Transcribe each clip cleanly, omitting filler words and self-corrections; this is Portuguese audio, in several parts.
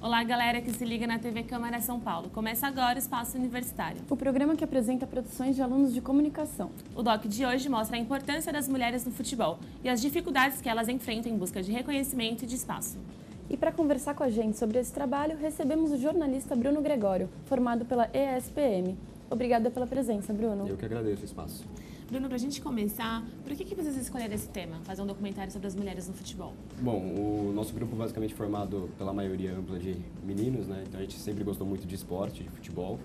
Olá, galera que se liga na TV Câmara São Paulo. Começa agora o Espaço Universitário. O programa que apresenta produções de alunos de comunicação. O doc de hoje mostra a importância das mulheres no futebol e as dificuldades que elas enfrentam em busca de reconhecimento e de espaço. E para conversar com a gente sobre esse trabalho, recebemos o jornalista Bruno Gregório, formado pela ESPM. Obrigada pela presença, Bruno. Eu que agradeço o espaço. Bruno, para a gente começar, por que vocês escolheram esse tema, fazer um documentário sobre as mulheres no futebol? Bom, o nosso grupo basicamente formado pela maioria ampla de meninos, né? Então a gente sempre gostou muito de esporte, de futebol.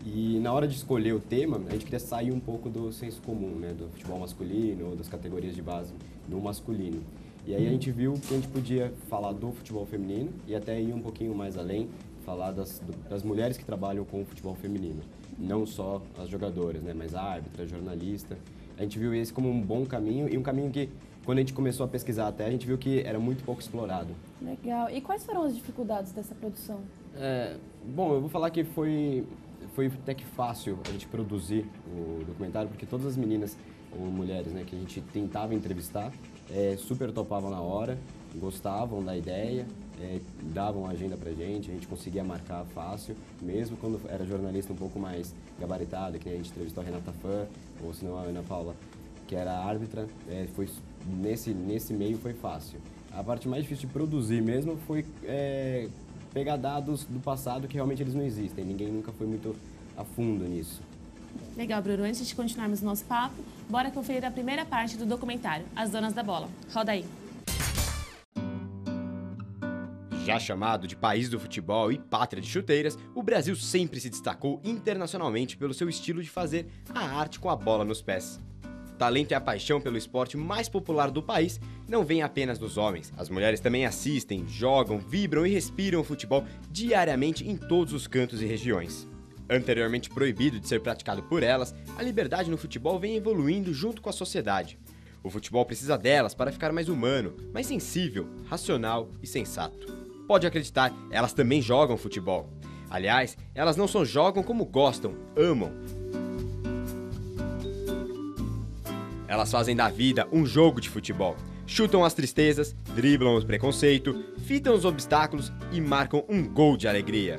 E na hora de escolher o tema, a gente queria sair um pouco do senso comum, né? Do futebol masculino ou das categorias de base do masculino. E aí a gente viu que a gente podia falar do futebol feminino e até ir um pouquinho mais além, falar das mulheres que trabalham com o futebol feminino. Não só as jogadoras, né, mas a árbitra, jornalista. A gente viu esse como um bom caminho e um caminho que, quando a gente começou a pesquisar até, a gente viu que era muito pouco explorado. Legal. E quais foram as dificuldades dessa produção? Bom, eu vou falar que foi até que fácil a gente produzir o documentário, porque todas as meninas ou mulheres, né, que a gente tentava entrevistar, super topavam na hora, gostavam da ideia, davam a agenda pra gente, a gente conseguia marcar fácil, mesmo quando era jornalista um pouco mais gabaritado, que a gente entrevistou a Renata Fã, ou se não a Ana Paula, que era árbitra, foi, nesse meio foi fácil. A parte mais difícil de produzir mesmo foi pegar dados do passado que realmente eles não existem, ninguém nunca foi muito a fundo nisso. Legal, Bruno. Antes de continuarmos o nosso papo, bora conferir a primeira parte do documentário, As Donas da Bola. Roda aí. Já chamado de país do futebol e pátria de chuteiras, o Brasil sempre se destacou internacionalmente pelo seu estilo de fazer a arte com a bola nos pés. O talento e a paixão pelo esporte mais popular do país não vem apenas dos homens. As mulheres também assistem, jogam, vibram e respiram o futebol diariamente em todos os cantos e regiões. Anteriormente proibido de ser praticado por elas, a liberdade no futebol vem evoluindo junto com a sociedade. O futebol precisa delas para ficar mais humano, mais sensível, racional e sensato. Pode acreditar, elas também jogam futebol. Aliás, elas não só jogam como gostam, amam. Elas fazem da vida um jogo de futebol. Chutam as tristezas, driblam o preconceito, fitam os obstáculos e marcam um gol de alegria.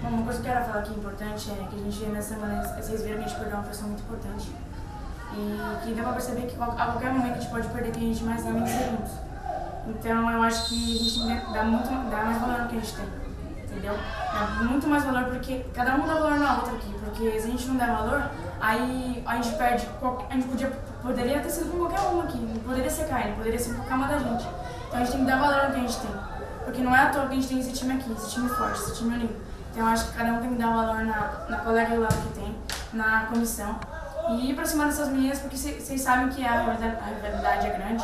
Uma coisa que eu quero falar que é importante é que a gente, nessa semana, vocês viram que a gente perdeu uma pessoa muito importante. E que deu pra perceber que a qualquer momento a gente pode perder quem a gente mais ama em segundos. Então eu acho que a gente tem que dar mais valor no que a gente tem, entendeu? Dar muito mais valor, porque cada um dá valor na outra aqui. Porque se a gente não der valor, aí a gente perde. A gente poderia ter sido com qualquer um aqui, não poderia ser Caio, poderia ser com qualquer uma da gente. Então a gente tem que dar valor no que a gente tem. Porque não é à toa que a gente tem esse time aqui, esse time forte, esse time unido. Então, eu acho que cada um tem que dar valor na colega do lado que tem, na comissão. E ir pra cima dessas meninas, porque vocês sabem que a rivalidade é grande.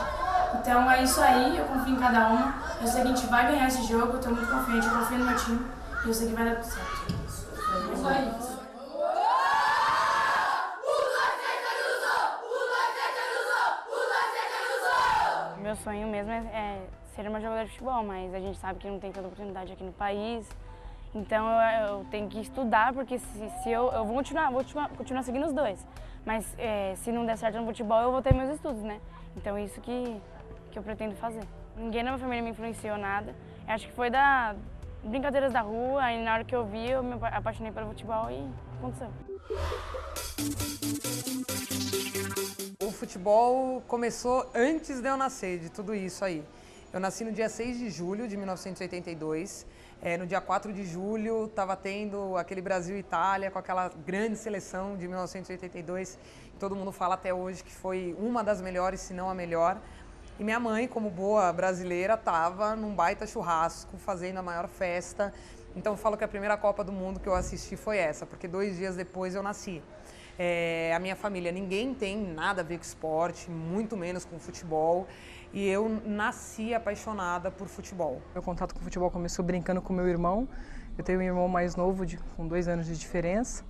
Então, é isso aí, eu confio em cada uma. Eu sei que a gente vai ganhar esse jogo, eu tô muito confiante, eu confio no meu time. E eu sei que vai dar tudo certo. É isso aí. Meu sonho mesmo é ser uma jogadora de futebol, mas a gente sabe que não tem tanta oportunidade aqui no país. Então eu tenho que estudar, porque se eu vou continuar seguindo os dois. Mas se não der certo no futebol, eu vou ter meus estudos, né? Então isso que eu pretendo fazer. Ninguém na minha família me influenciou nada. Eu acho que foi da brincadeiras da rua, aí na hora que eu vi, eu me apaixonei pelo futebol e aconteceu. O futebol começou antes de eu nascer, de tudo isso aí. Eu nasci no dia 6 de julho de 1982. No dia 4 de julho estava tendo aquele Brasil e Itália com aquela grande seleção de 1982. Todo mundo fala até hoje que foi uma das melhores, se não a melhor. E minha mãe, como boa brasileira, estava num baita churrasco, fazendo a maior festa. Então eu falo que a primeira Copa do Mundo que eu assisti foi essa, porque 2 dias depois eu nasci. A minha família, ninguém tem nada a ver com esporte, muito menos com futebol. E eu nasci apaixonada por futebol. Meu contato com o futebol começou brincando com meu irmão. Eu tenho um irmão mais novo, com 2 anos de diferença.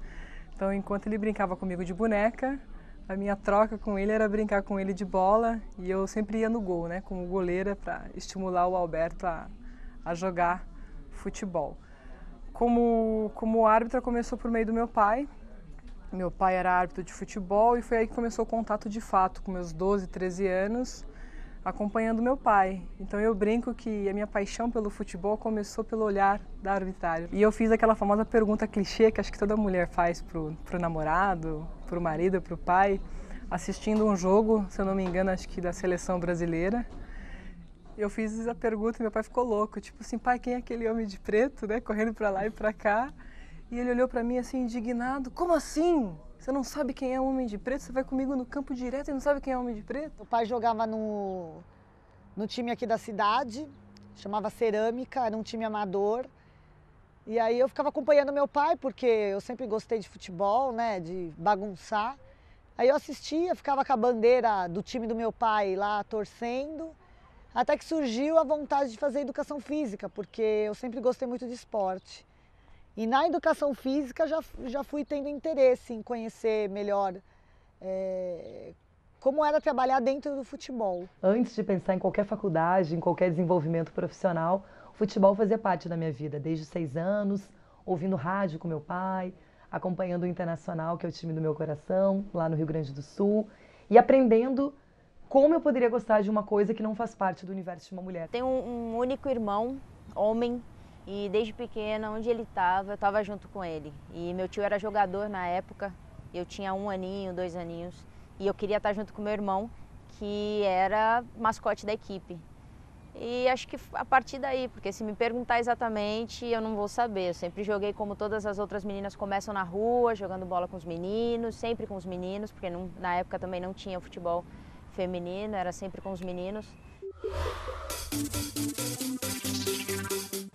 Então, enquanto ele brincava comigo de boneca, a minha troca com ele era brincar com ele de bola. E eu sempre ia no gol, né, como goleira, para estimular o Alberto a jogar futebol. Como árbitra, começou por meio do meu pai. Meu pai era árbitro de futebol e foi aí que começou o contato de fato, com meus 12, 13 anos, acompanhando meu pai. Então eu brinco que a minha paixão pelo futebol começou pelo olhar da arbitragem. E eu fiz aquela famosa pergunta clichê que acho que toda mulher faz pro namorado, pro marido, pro pai, assistindo um jogo, se eu não me engano, acho que da seleção brasileira. Eu fiz a pergunta e meu pai ficou louco, tipo assim, pai, quem é aquele homem de preto, né, correndo para lá e para cá? E ele olhou para mim assim, indignado, como assim? Você não sabe quem é o homem de preto? Você vai comigo no campo direto e não sabe quem é o homem de preto? O pai jogava no time aqui da cidade, chamava Cerâmica, era um time amador. E aí eu ficava acompanhando meu pai, porque eu sempre gostei de futebol, né, de bagunçar. Aí eu assistia, ficava com a bandeira do time do meu pai lá torcendo, até que surgiu a vontade de fazer educação física, porque eu sempre gostei muito de esporte. E na educação física já fui tendo interesse em conhecer melhor como era trabalhar dentro do futebol. Antes de pensar em qualquer faculdade, em qualquer desenvolvimento profissional, o futebol fazia parte da minha vida. Desde os 6 anos, ouvindo rádio com meu pai, acompanhando o Internacional, que é o time do meu coração, lá no Rio Grande do Sul, e aprendendo como eu poderia gostar de uma coisa que não faz parte do universo de uma mulher. Tenho um único irmão, homem, e desde pequena, onde ele estava, eu estava junto com ele. E meu tio era jogador na época, eu tinha 1 aninho, 2 aninhos, e eu queria estar junto com meu irmão, que era mascote da equipe. E acho que a partir daí, porque se me perguntar exatamente, eu não vou saber. Eu sempre joguei como todas as outras meninas começam na rua, jogando bola com os meninos, sempre com os meninos, porque na época também não tinha futebol feminino, era sempre com os meninos.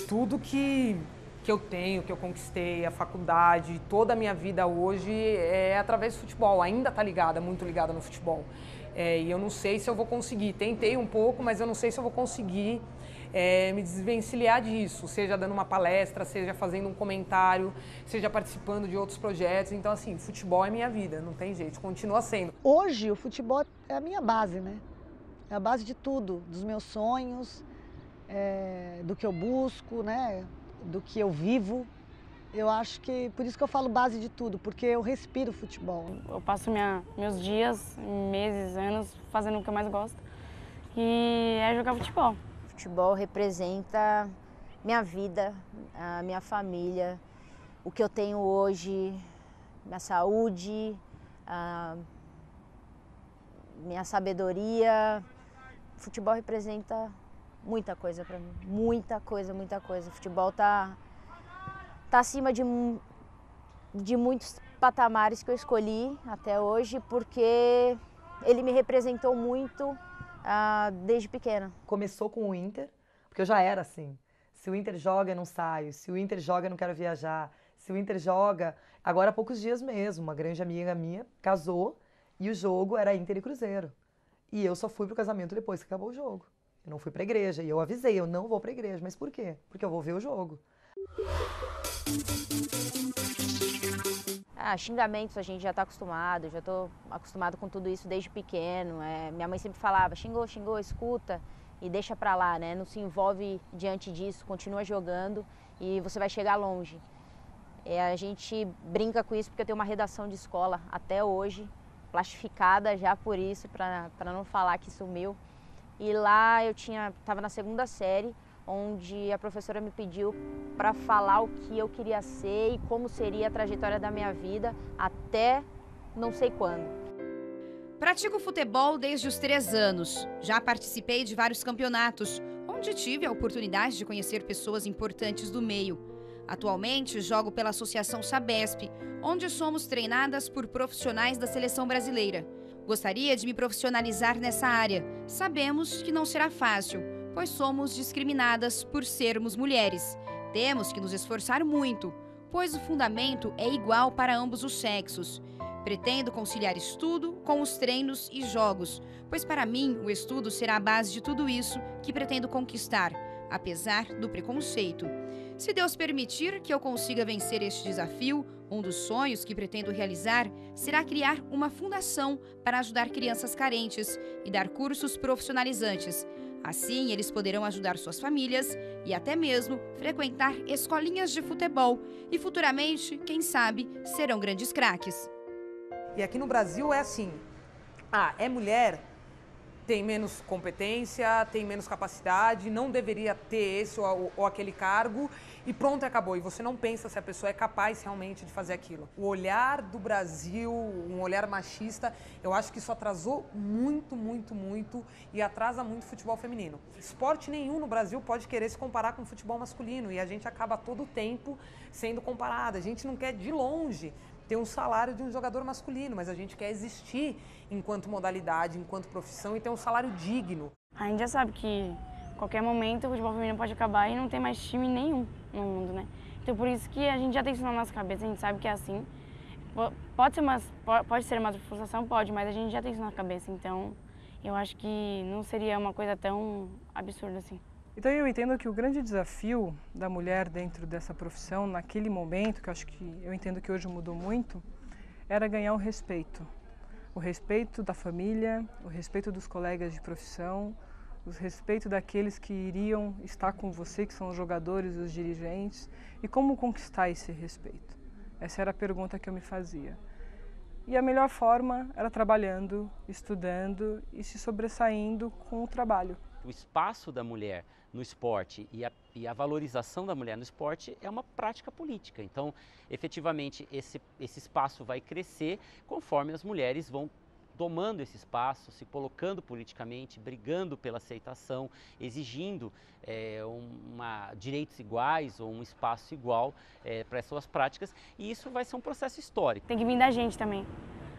Tudo que eu tenho, que eu conquistei, a faculdade, toda a minha vida hoje é através do futebol, ainda está ligada, muito ligada no futebol. E eu não sei se eu vou conseguir, tentei um pouco, mas eu não sei se eu vou conseguir me desvencilhar disso, seja dando uma palestra, seja fazendo um comentário, seja participando de outros projetos. Então, assim, futebol é minha vida, não tem jeito, continua sendo. Hoje, o futebol é a minha base, né? É a base de tudo, dos meus sonhos, do que eu busco, né? Do que eu vivo. Eu acho que, por isso que eu falo base de tudo, porque eu respiro futebol. Eu passo meus dias, meses, anos fazendo o que eu mais gosto, e é jogar futebol. Futebol representa minha vida, a minha família, o que eu tenho hoje, minha saúde, minha sabedoria. Futebol representa muita coisa para mim, muita coisa, muita coisa. Futebol tá acima de muitos patamares que eu escolhi até hoje, porque ele me representou muito desde pequena. Começou com o Inter, porque eu já era assim. Se o Inter joga, eu não saio. Se o Inter joga, eu não quero viajar. Se o Inter joga... Agora, há poucos dias mesmo, uma grande amiga minha casou e o jogo era Inter e Cruzeiro. E eu só fui pro casamento depois que acabou o jogo. Eu não fui pra igreja. E eu avisei, eu não vou pra igreja. Mas por quê? Porque eu vou ver o jogo. Xingamentos a gente já está acostumado, já estou acostumado com tudo isso desde pequeno. Minha mãe sempre falava, xingou, escuta e deixa pra lá, né? Não se envolve diante disso, continua jogando e você vai chegar longe. A gente brinca com isso porque eu tenho uma redação de escola até hoje, plastificada já por isso, para não falar que sumiu. E lá eu estava na 2ª série, onde a professora me pediu para falar o que eu queria ser e como seria a trajetória da minha vida até não sei quando. Pratico futebol desde os 3 anos. Já participei de vários campeonatos, onde tive a oportunidade de conhecer pessoas importantes do meio. Atualmente jogo pela Associação Sabesp, onde somos treinadas por profissionais da seleção brasileira. Gostaria de me profissionalizar nessa área. Sabemos que não será fácil, pois somos discriminadas por sermos mulheres. Temos que nos esforçar muito, pois o fundamento é igual para ambos os sexos. Pretendo conciliar estudo com os treinos e jogos, pois para mim o estudo será a base de tudo isso que pretendo conquistar, apesar do preconceito. Se Deus permitir que eu consiga vencer este desafio, um dos sonhos que pretendo realizar será criar uma fundação para ajudar crianças carentes e dar cursos profissionalizantes. Assim, eles poderão ajudar suas famílias e até mesmo frequentar escolinhas de futebol e futuramente, quem sabe, serão grandes craques. E aqui no Brasil é assim, é mulher, tem menos competência, tem menos capacidade, não deveria ter esse ou aquele cargo e pronto, acabou. E você não pensa se a pessoa é capaz realmente de fazer aquilo. O olhar do Brasil, um olhar machista, eu acho que isso atrasou muito, muito, muito e atrasa muito o futebol feminino. Esporte nenhum no Brasil pode querer se comparar com o futebol masculino e a gente acaba todo o tempo sendo comparada. A gente não quer de longe ter um salário de um jogador masculino, mas a gente quer existir enquanto modalidade, enquanto profissão e ter um salário digno. A gente já sabe que a qualquer momento o futebol feminino pode acabar e não tem mais time nenhum no mundo, né? Então por isso que a gente já tem isso na nossa cabeça, a gente sabe que é assim. Pode ser uma frustração, pode, mas a gente já tem isso na cabeça, então eu acho que não seria uma coisa tão absurda assim. Então eu entendo que o grande desafio da mulher dentro dessa profissão, naquele momento, que eu entendo que hoje mudou muito, era ganhar o respeito. O respeito da família, o respeito dos colegas de profissão, o respeito daqueles que iriam estar com você, que são os jogadores e os dirigentes, e como conquistar esse respeito. Essa era a pergunta que eu me fazia. E a melhor forma era trabalhando, estudando e se sobressaindo com o trabalho. O espaço da mulher no esporte e a valorização da mulher no esporte é uma prática política. Então, efetivamente, esse espaço vai crescer conforme as mulheres vão tomando esse espaço, se colocando politicamente, brigando pela aceitação, exigindo direitos iguais ou um espaço igual para as suas práticas. E isso vai ser um processo histórico. Tem que vir da gente também.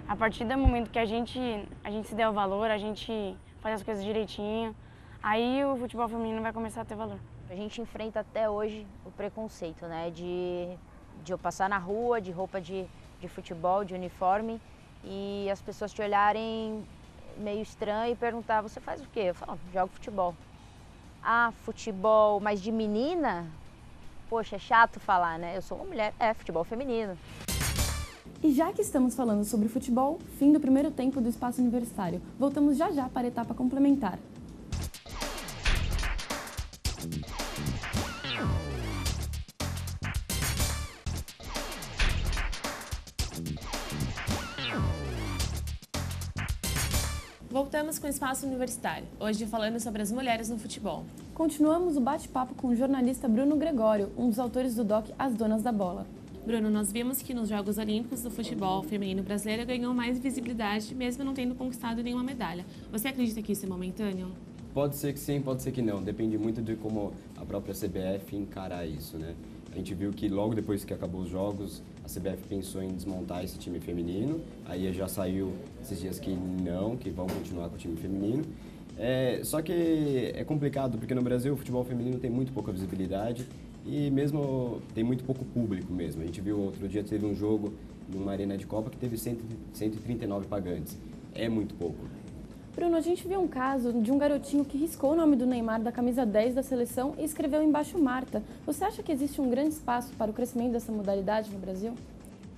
A partir do momento que a gente se der o valor, a gente faz as coisas direitinho, aí o futebol feminino vai começar a ter valor. A gente enfrenta até hoje o preconceito, né? De eu passar na rua de roupa de futebol, de uniforme, e as pessoas te olharem meio estranho e perguntar, você faz o quê? Eu falo, jogo futebol. Ah, futebol, mas de menina? Poxa, é chato falar, né? Eu sou uma mulher, futebol feminino. E já que estamos falando sobre futebol, fim do primeiro tempo do Espaço Universitário. Voltamos já para a etapa complementar. Voltamos com o Espaço Universitário, hoje falando sobre as mulheres no futebol. Continuamos o bate-papo com o jornalista Bruno Gregório, um dos autores do doc As Donas da Bola. Bruno, nós vimos que nos Jogos Olímpicos do futebol feminino brasileiro ganhou mais visibilidade, mesmo não tendo conquistado nenhuma medalha. Você acredita que isso é momentâneo? Pode ser que sim, pode ser que não. Depende muito de como a própria CBF encarar isso, né? A gente viu que logo depois que acabou os jogos, a CBF pensou em desmontar esse time feminino. Aí já saiu esses dias que vão continuar com o time feminino. Só que é complicado, porque no Brasil o futebol feminino tem muito pouca visibilidade e mesmo tem muito pouco público mesmo. A gente viu outro dia, teve um jogo numa arena de Copa que teve 139 pagantes. É muito pouco. Bruno, a gente viu um caso de um garotinho que riscou o nome do Neymar da camisa 10 da seleção e escreveu embaixo Marta. Você acha que existe um grande espaço para o crescimento dessa modalidade no Brasil?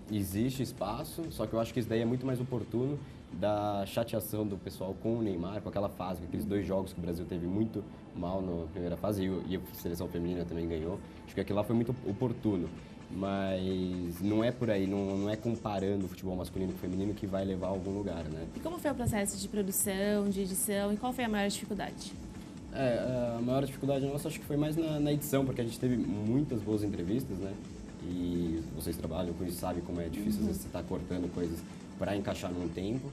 Existe espaço, só que eu acho que isso daí é muito mais oportuno da chateação do pessoal com o Neymar, com aquela fase, com aqueles 2 jogos que o Brasil teve muito mal na primeira fase e a seleção feminina também ganhou. Acho que aquilo lá foi muito oportuno. Mas não é por aí, não é comparando o futebol masculino com o feminino que vai levar a algum lugar, né? E como foi o processo de produção, de edição e qual foi a maior dificuldade? A maior dificuldade nossa acho que foi mais na edição, porque a gente teve muitas boas entrevistas, né? E vocês trabalham com isso, sabem como é difícil às vezes você estar cortando coisas para encaixar num tempo.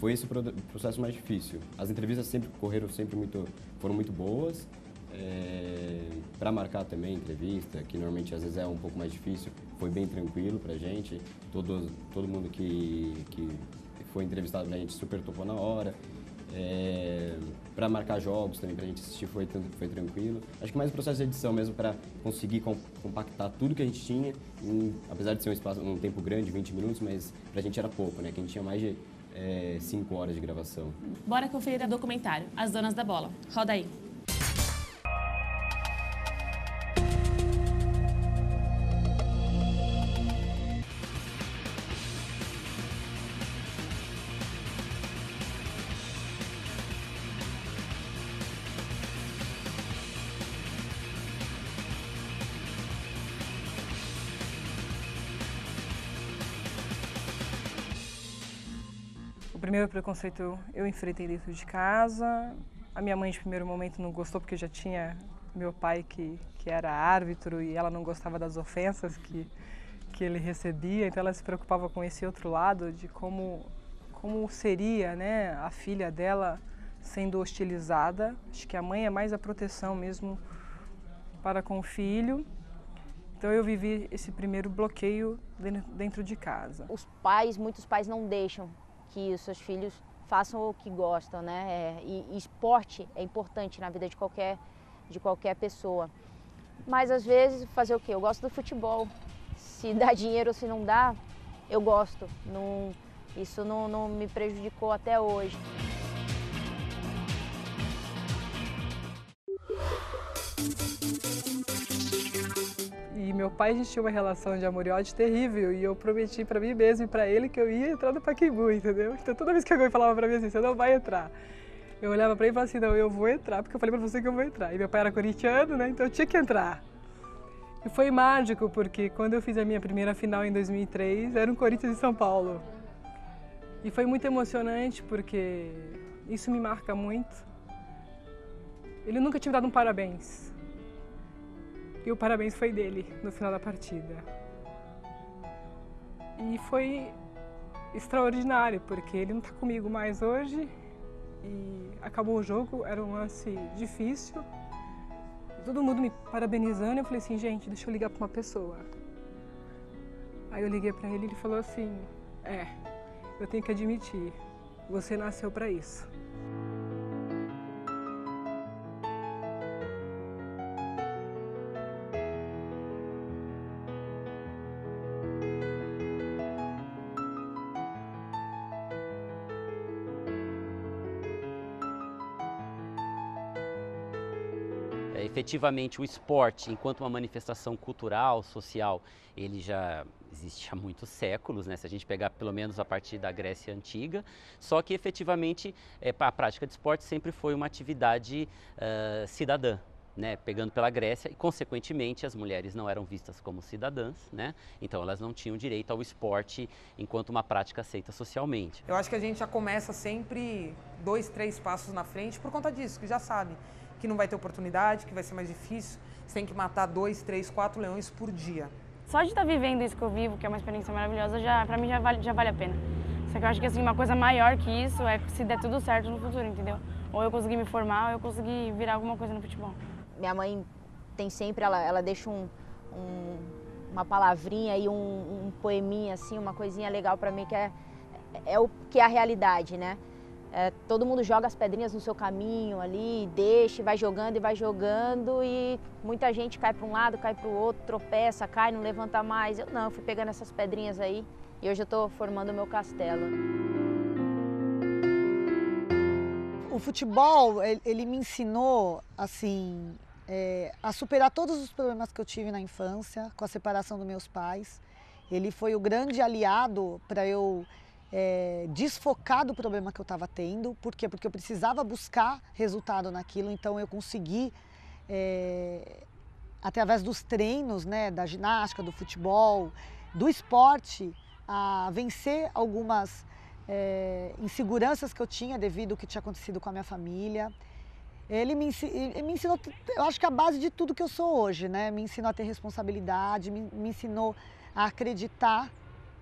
Foi esse o processo mais difícil. As entrevistas foram muito boas. Para marcar também entrevista, que normalmente às vezes é um pouco mais difícil, foi bem tranquilo pra gente. Todo mundo que foi entrevistado pra gente super topou na hora. Para marcar jogos também pra gente assistir foi tranquilo. Acho que mais o processo de edição mesmo para conseguir compactar tudo que a gente tinha, apesar de ser um tempo grande, 20 minutos, mas pra gente era pouco, né? Que a gente tinha mais de 5 horas de gravação. Bora conferir o documentário As Donas da Bola. Roda aí. primeiro preconceito eu enfrentei dentro de casa. A minha mãe, de primeiro momento, não gostou porque já tinha meu pai que era árbitro e ela não gostava das ofensas que ele recebia. Então ela se preocupava com esse outro lado de como seria, né, a filha dela sendo hostilizada. Acho que a mãe é mais a proteção mesmo para com o filho. Então eu vivi esse primeiro bloqueio dentro de casa. Muitos pais não deixam que os seus filhos façam o que gostam, né? E esporte é importante na vida de qualquer pessoa. Mas às vezes fazer o quê? Eu gosto do futebol. Se dá dinheiro ou se não dá, eu gosto. Isso não me prejudicou até hoje. E meu pai, a gente tinha uma relação de amor e ódio terrível, e eu prometi pra mim mesmo e pra ele que eu ia entrar no Pacaembu, entendeu? Então toda vez que alguém falava pra mim assim, você não vai entrar, eu olhava pra ele e falava assim, não, eu vou entrar, porque eu falei pra você que eu vou entrar. E meu pai era corintiano, né, então eu tinha que entrar. E foi mágico, porque quando eu fiz a minha primeira final em 2003, era um Corinthians e São Paulo. E foi muito emocionante, porque isso me marca muito. Ele nunca tinha dado um parabéns. E o parabéns foi dele, no final da partida. E foi extraordinário, porque ele não está comigo mais hoje. E acabou o jogo, era um lance difícil. Todo mundo me parabenizando, eu falei assim, gente, deixa eu ligar para uma pessoa. Aí eu liguei para ele e ele falou assim, eu tenho que admitir, você nasceu para isso. Efetivamente, o esporte, enquanto uma manifestação cultural, social, ele já existe há muitos séculos, né? Se a gente pegar pelo menos a partir da Grécia Antiga, só que efetivamente a prática de esporte sempre foi uma atividade cidadã, né? Pegando pela Grécia, e consequentemente as mulheres não eram vistas como cidadãs, né? Então elas não tinham direito ao esporte enquanto uma prática aceita socialmente. Eu acho que a gente já começa sempre 2, 3 passos na frente por conta disso, que já sabe que não vai ter oportunidade, que vai ser mais difícil, você tem que matar 2, 3, 4 leões por dia. Só de estar vivendo isso que eu vivo, que é uma experiência maravilhosa, pra mim já vale a pena. Só que eu acho que assim, uma coisa maior que isso é se der tudo certo no futuro, entendeu? Ou eu conseguir me formar, ou eu conseguir virar alguma coisa no futebol. Minha mãe tem sempre, ela deixa uma palavrinha e um poeminha, assim, uma coisinha legal pra mim, que é o que é a realidade, né? Todo mundo joga as pedrinhas no seu caminho ali, deixa, vai jogando e muita gente cai para um lado, cai para o outro, tropeça, cai, não levanta mais. Eu não, eu fui pegando essas pedrinhas aí e hoje eu estou formando o meu castelo. O futebol, ele me ensinou, assim, a superar todos os problemas que eu tive na infância, com a separação dos meus pais. Ele foi o grande aliado para eu desfocar do problema que eu estava tendo. Por quê? Porque eu precisava buscar resultado naquilo, então eu consegui, através dos treinos, né, da ginástica, do futebol, do esporte, a vencer algumas inseguranças que eu tinha devido ao que tinha acontecido com a minha família. Ele me ensinou, eu acho que a base de tudo que eu sou hoje, né? Me ensinou a ter responsabilidade, me ensinou a acreditar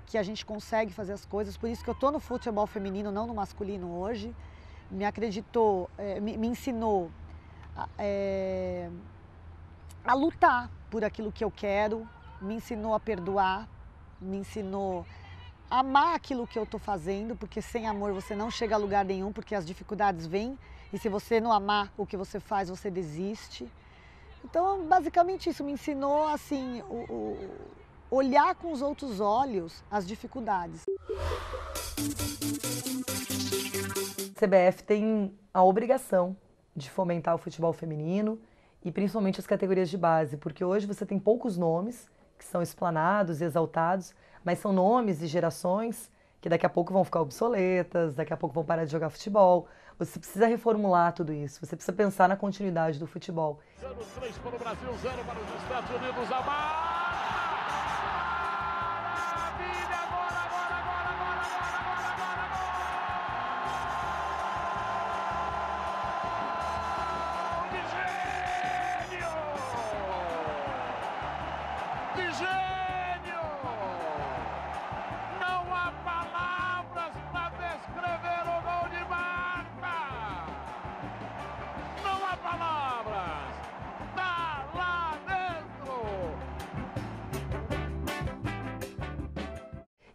que a gente consegue fazer as coisas, por isso que eu estou no futebol feminino, não no masculino hoje. Me ensinou a lutar por aquilo que eu quero, me ensinou a perdoar, me ensinou a amar aquilo que eu estou fazendo, porque sem amor você não chega a lugar nenhum, porque as dificuldades vêm, e se você não amar o que você faz, você desiste. Então, basicamente isso me ensinou, assim, olhar com os outros olhos as dificuldades. A CBF tem a obrigação de fomentar o futebol feminino e principalmente as categorias de base, porque hoje você tem poucos nomes que são explanados e exaltados, mas são nomes e gerações que daqui a pouco vão ficar obsoletas, daqui a pouco vão parar de jogar futebol. Você precisa reformular tudo isso, você precisa pensar na continuidade do futebol. 3 para o Brasil, 0 para os Estados Unidos,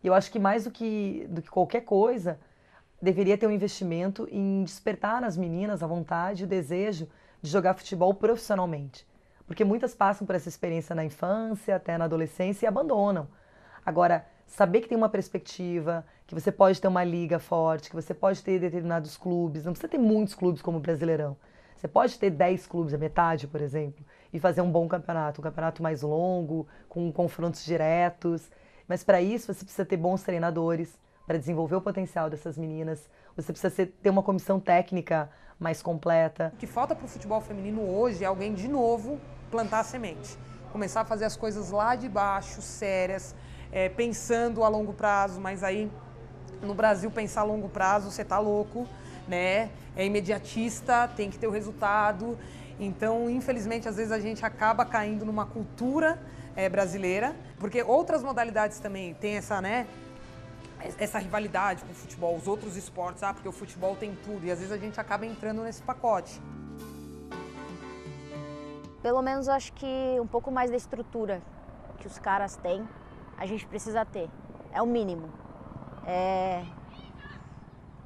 E eu acho que mais do que qualquer coisa, deveria ter um investimento em despertar nas meninas a vontade e o desejo de jogar futebol profissionalmente. Porque muitas passam por essa experiência na infância, até na adolescência e abandonam. Agora, saber que tem uma perspectiva, que você pode ter uma liga forte, que você pode ter determinados clubes, não precisa ter muitos clubes como o Brasileirão. Você pode ter 10 clubes, a metade, por exemplo, e fazer um bom campeonato, um campeonato mais longo, com confrontos diretos. Mas para isso você precisa ter bons treinadores, para desenvolver o potencial dessas meninas. Você precisa ter uma comissão técnica mais completa. O que falta para o futebol feminino hoje é alguém, de novo, plantar a semente. Começar a fazer as coisas lá de baixo, sérias, pensando a longo prazo, mas aí no Brasil pensar a longo prazo, você tá louco, né? É imediatista, tem que ter o resultado. Então, infelizmente, às vezes a gente acaba caindo numa cultura brasileira, porque outras modalidades também têm essa, né, essa rivalidade com o futebol, os outros esportes, porque o futebol tem tudo, e às vezes a gente acaba entrando nesse pacote. Pelo menos acho que um pouco mais da estrutura que os caras têm, a gente precisa ter. É o mínimo.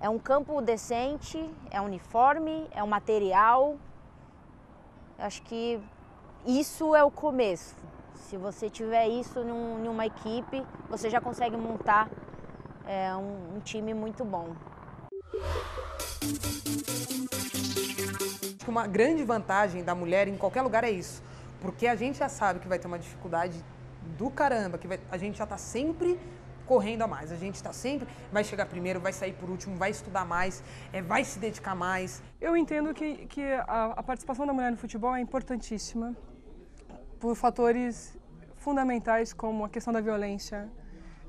É um campo decente, é um uniforme, é um material. Acho que isso é o começo. Se você tiver isso numa equipe, você já consegue montar um time muito bom. Uma grande vantagem da mulher em qualquer lugar é isso, porque a gente já sabe que vai ter uma dificuldade do caramba, que a gente já está sempre correndo a mais, a gente está sempre, vai chegar primeiro, vai sair por último, vai estudar mais, vai se dedicar mais. Eu entendo que a participação da mulher no futebol é importantíssima por fatores fundamentais como a questão da violência.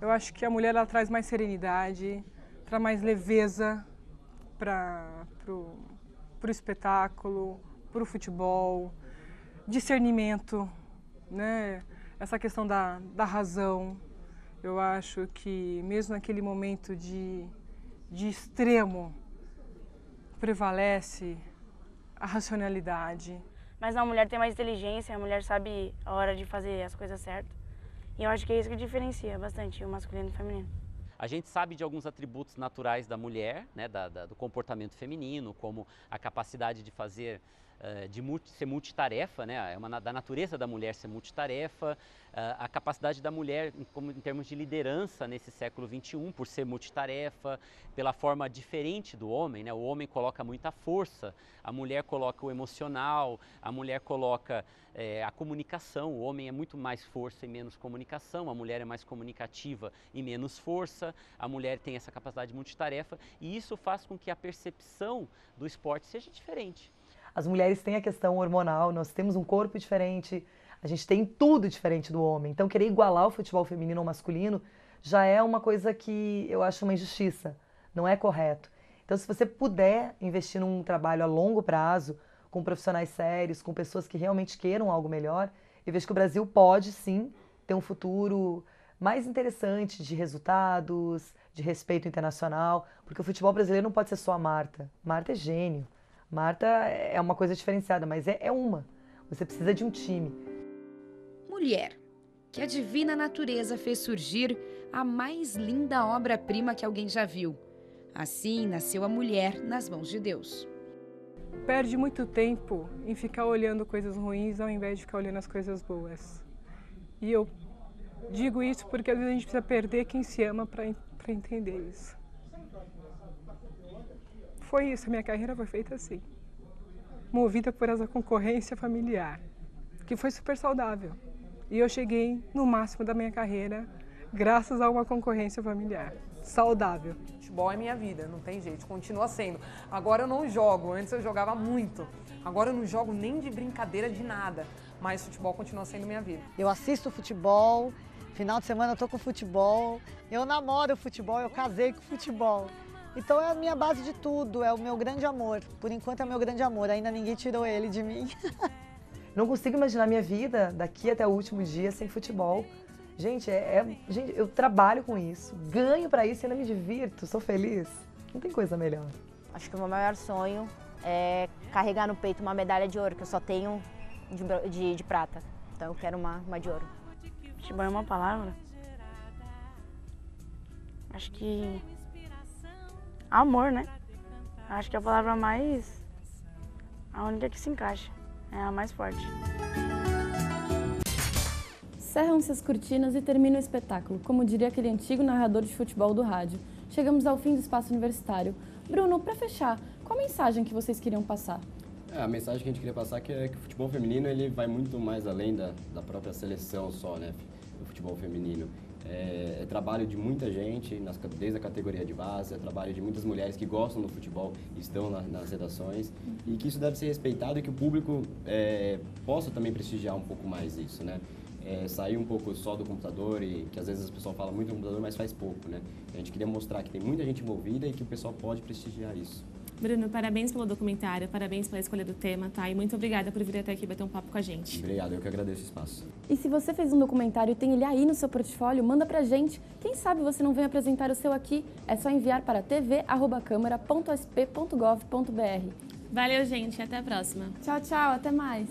Eu acho que a mulher ela traz mais serenidade, traz mais leveza para o espetáculo, para o futebol, discernimento, né? Essa questão da razão. Eu acho que mesmo naquele momento de extremo, prevalece a racionalidade. Mas a mulher tem mais inteligência, a mulher sabe a hora de fazer as coisas certas. E eu acho que é isso que diferencia bastante o masculino e o feminino. A gente sabe de alguns atributos naturais da mulher, né, do comportamento feminino, como a capacidade de fazer, ser multitarefa, né, da natureza da mulher ser multitarefa, a capacidade da mulher em termos de liderança nesse século XXI, por ser multitarefa, pela forma diferente do homem, né, o homem coloca muita força, a mulher coloca o emocional, a mulher coloca a comunicação, o homem é muito mais força e menos comunicação, a mulher é mais comunicativa e menos força, a mulher tem essa capacidade de multitarefa e isso faz com que a percepção do esporte seja diferente. As mulheres têm a questão hormonal, nós temos um corpo diferente, a gente tem tudo diferente do homem. Então, querer igualar o futebol feminino ao masculino já é uma coisa que eu acho uma injustiça, não é correto. Então, se você puder investir num trabalho a longo prazo, com profissionais sérios, com pessoas que realmente queiram algo melhor, eu vejo que o Brasil pode, sim, ter um futuro mais interessante de resultados, de respeito internacional, porque o futebol brasileiro não pode ser só a Marta. Marta é gênio. Marta é uma coisa diferenciada, mas é uma. Você precisa de um time. Mulher, que a divina natureza fez surgir a mais linda obra-prima que alguém já viu. Assim nasceu a mulher nas mãos de Deus. Perde muito tempo em ficar olhando coisas ruins ao invés de ficar olhando as coisas boas. E eu digo isso porque às vezes a gente precisa perder quem se ama para entender isso. Foi isso, a minha carreira foi feita assim, movida por essa concorrência familiar, que foi super saudável. E eu cheguei no máximo da minha carreira graças a uma concorrência familiar, saudável. Futebol é minha vida, não tem jeito, continua sendo. Agora eu não jogo, antes eu jogava muito, agora eu não jogo nem de brincadeira de nada, mas futebol continua sendo minha vida. Eu assisto futebol, final de semana eu tô com futebol, eu namoro futebol, eu casei com futebol. Então é a minha base de tudo, é o meu grande amor. Por enquanto é o meu grande amor, ainda ninguém tirou ele de mim. Não consigo imaginar minha vida daqui até o último dia sem futebol. Gente, gente, eu trabalho com isso, ganho pra isso e ainda me divirto, sou feliz. Não tem coisa melhor. Acho que o meu maior sonho é carregar no peito uma medalha de ouro, que eu só tenho de prata. Então eu quero uma de ouro. Futebol é uma palavra. Acho que amor, né? Acho que é a palavra mais... a única que se encaixa, é a mais forte. Cerram-se as cortinas e termina o espetáculo, como diria aquele antigo narrador de futebol do rádio. Chegamos ao fim do espaço universitário. Bruno, para fechar, qual a mensagem que vocês queriam passar? A mensagem que a gente queria passar é que o futebol feminino ele vai muito mais além da própria seleção só, né, do futebol feminino. É trabalho de muita gente, desde a categoria de base, é trabalho de muitas mulheres que gostam do futebol e estão nas redações, e que isso deve ser respeitado e que o público possa também prestigiar um pouco mais isso, né? Sair um pouco só do computador, e que às vezes as pessoas falam muito do computador, mas faz pouco, né? A gente queria mostrar que tem muita gente envolvida e que o pessoal pode prestigiar isso. Bruno, parabéns pelo documentário, parabéns pela escolha do tema, tá? E muito obrigada por vir até aqui bater um papo com a gente. Obrigado, eu que agradeço o espaço. E se você fez um documentário e tem ele aí no seu portfólio, manda pra gente. Quem sabe você não vem apresentar o seu aqui? É só enviar para tv@câmara.sp.gov.br. Valeu, gente, até a próxima. Tchau, tchau, até mais.